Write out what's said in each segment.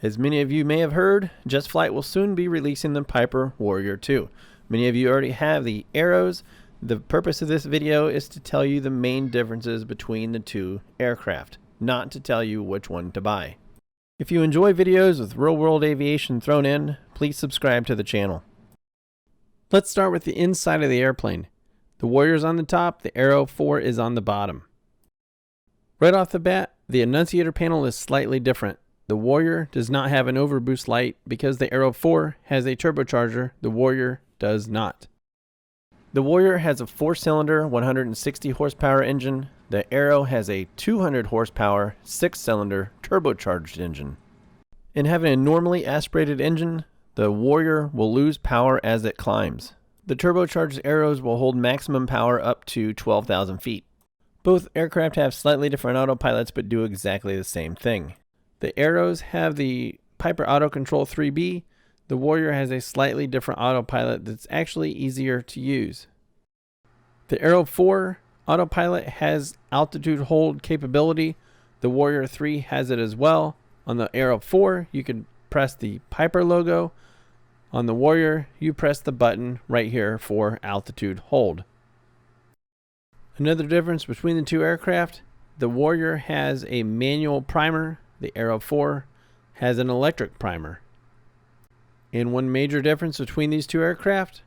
As many of you may have heard, JustFlight will soon be releasing the Piper Warrior 2. Many of you already have the Arrows. The purpose of this video is to tell you the main differences between the two aircraft, not to tell you which one to buy. If you enjoy videos with real-world aviation thrown in, please subscribe to the channel. Let's start with the inside of the airplane. The Warrior's on the top, the Arrow 4 is on the bottom. Right off the bat, the annunciator panel is slightly different. The Warrior does not have an overboost light because the Arrow 4 has a turbocharger. The Warrior does not. The Warrior has a 4-cylinder, 160 horsepower engine. The Arrow has a 200 horsepower, 6-cylinder turbocharged engine. In having a normally aspirated engine, the Warrior will lose power as it climbs. The turbocharged Arrows will hold maximum power up to 12,000 feet. Both aircraft have slightly different autopilots but do exactly the same thing. The Arrows have the Piper Auto Control 3B. The Warrior has a slightly different autopilot that's actually easier to use. The Arrow 4 autopilot has altitude hold capability. The Warrior 3 has it as well. On the Arrow 4, you can press the Piper logo. On the Warrior, you press the button right here for altitude hold. Another difference between the two aircraft, the Warrior has a manual primer. The Arrow 4 has an electric primer. And one major difference between these two aircraft,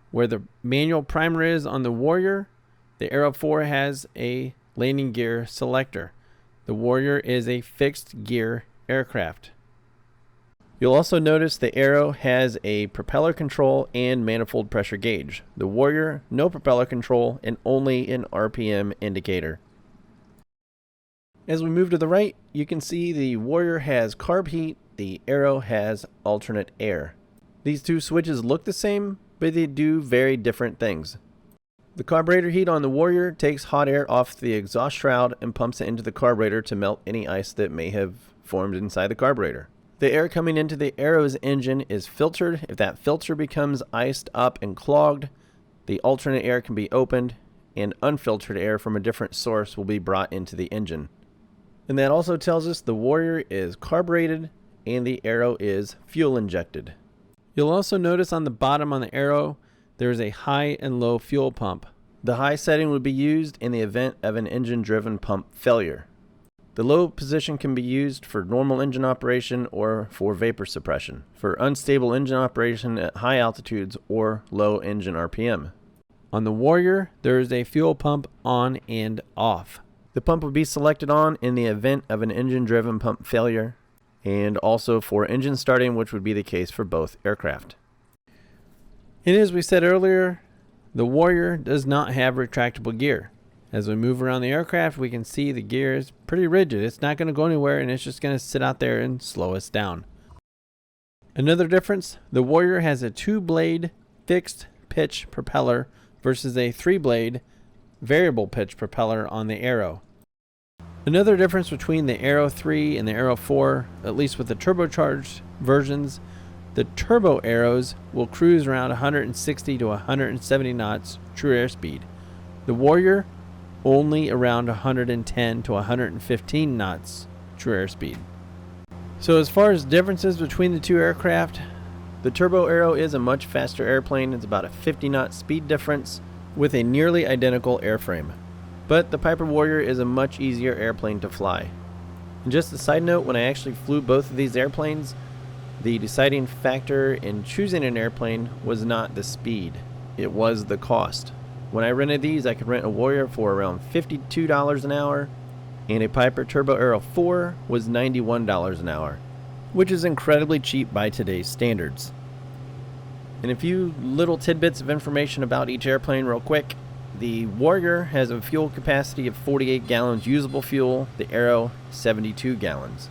where the manual primer is on the Warrior, the Arrow 4 has a landing gear selector. The Warrior is a fixed gear aircraft. You'll also notice the Arrow has a propeller control and manifold pressure gauge. The Warrior, no propeller control and only an RPM indicator. As we move to the right, you can see the Warrior has carb heat, the Arrow has alternate air. These two switches look the same, but they do very different things. The carburetor heat on the Warrior takes hot air off the exhaust shroud and pumps it into the carburetor to melt any ice that may have formed inside the carburetor. The air coming into the Arrow's engine is filtered. If that filter becomes iced up and clogged, the alternate air can be opened and unfiltered air from a different source will be brought into the engine. And that also tells us the Warrior is carbureted and the Arrow is fuel injected. You'll also notice on the bottom on the Arrow, there's a high and low fuel pump. The high setting would be used in the event of an engine-driven pump failure. The low position can be used for normal engine operation or for vapor suppression, for unstable engine operation at high altitudes or low engine RPM. On the Warrior, there is a fuel pump on and off. The pump would be selected on in the event of an engine-driven pump failure, and also for engine starting, which would be the case for both aircraft. And as we said earlier, the Warrior does not have retractable gear. As we move around the aircraft, we can see the gear is pretty rigid. It's not going to go anywhere, and it's just going to sit out there and slow us down. Another difference, the Warrior has a 2-blade fixed pitch propeller versus a 3-blade variable pitch propeller on the Arrow. Another difference between the Arrow 3 and the Arrow 4, at least with the turbocharged versions, the turbo Arrows will cruise around 160 to 170 knots true airspeed. The Warrior only around 110 to 115 knots true airspeed. So as far as differences between the two aircraft, the turbo Arrow is a much faster airplane. It's about a 50 knot speed difference with a nearly identical airframe. But the Piper Warrior is a much easier airplane to fly. And just a side note, when I actually flew both of these airplanes, the deciding factor in choosing an airplane was not the speed, it was the cost. When I rented these, I could rent a Warrior for around $52 an hour, and a Piper Turbo Arrow 4 was $91 an hour, which is incredibly cheap by today's standards. And a few little tidbits of information about each airplane real quick. The Warrior has a fuel capacity of 48 gallons usable fuel, the Arrow 72 gallons.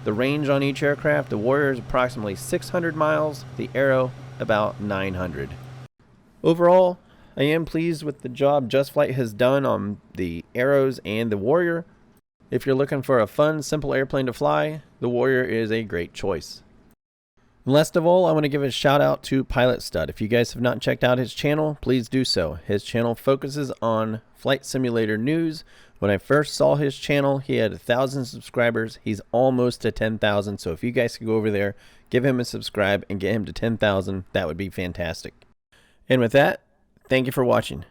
The range on each aircraft, the Warrior is approximately 600 miles, the Arrow about 900. Overall, I am pleased with the job JustFlight has done on the Arrows and the Warrior. If you're looking for a fun, simple airplane to fly, the Warrior is a great choice. And last of all, I want to give a shout out to Pilot Stud. If you guys have not checked out his channel, please do so. His channel focuses on flight simulator news. When I first saw his channel, he had 1,000 subscribers. He's almost to 10,000. So if you guys could go over there, give him a subscribe and get him to 10,000, that would be fantastic. And with that, thank you for watching.